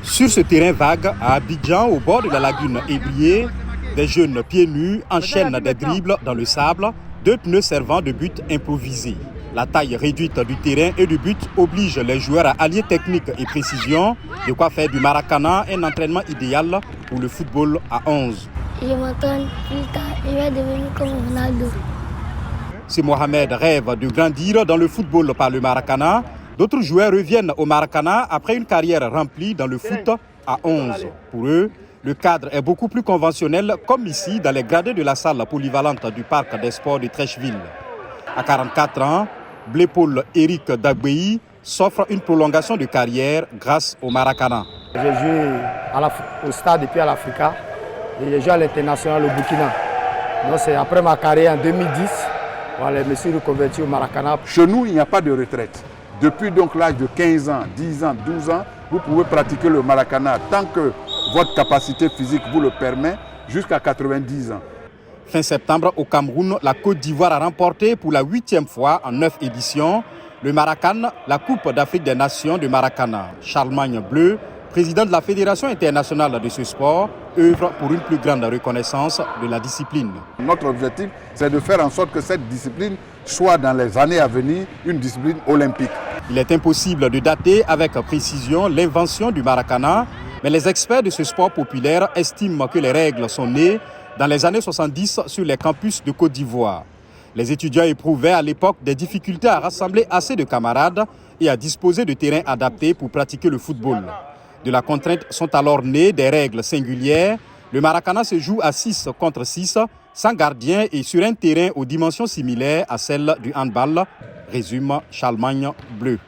Sur ce terrain vague, à Abidjan, au bord de la lagune Ébrié, des jeunes pieds nus enchaînent des dribbles dans le sable, deux pneus servant de but improvisé. La taille réduite du terrain et du but oblige les joueurs à allier technique et précision, de quoi faire du Maracana un entraînement idéal pour le football à 11. Je m'entraîne plus tard, je vais devenir comme Ronaldo. Si Mohamed rêve de grandir dans le football par le Maracana, d'autres joueurs reviennent au Maracana après une carrière remplie dans le foot à 11. Pour eux, le cadre est beaucoup plus conventionnel, comme ici dans les gradés de la salle polyvalente du parc des sports de Trècheville. À 44 ans, Blé-Paul Eric Dagbéi s'offre une prolongation de carrière grâce au Maracana. J'ai joué au stade et puis à l'Africa et j'ai joué à l'international au Burkina. Donc c'est après ma carrière en 2010, voilà, je me suis reconverti au Maracana. Chez nous, il n'y a pas de retraite. Depuis donc l'âge de 15 ans, 10 ans, 12 ans, vous pouvez pratiquer le Maracana tant que votre capacité physique vous le permet, jusqu'à 90 ans. Fin septembre, au Cameroun, la Côte d'Ivoire a remporté pour la 8e fois en 9 éditions le Maracan, la Coupe d'Afrique des Nations de Maracana. Charlemagne Bleu, président de la Fédération internationale de ce sport, œuvre pour une plus grande reconnaissance de la discipline. Notre objectif, c'est de faire en sorte que cette discipline soit dans les années à venir une discipline olympique. Il est impossible de dater avec précision l'invention du Maracana, mais les experts de ce sport populaire estiment que les règles sont nées dans les années 70 sur les campus de Côte d'Ivoire. Les étudiants éprouvaient à l'époque des difficultés à rassembler assez de camarades et à disposer de terrains adaptés pour pratiquer le football. De la contrainte sont alors nées des règles singulières. Le Maracana se joue à 6 contre 6, sans gardien et sur un terrain aux dimensions similaires à celles du handball, résume Charlemagne Bleu.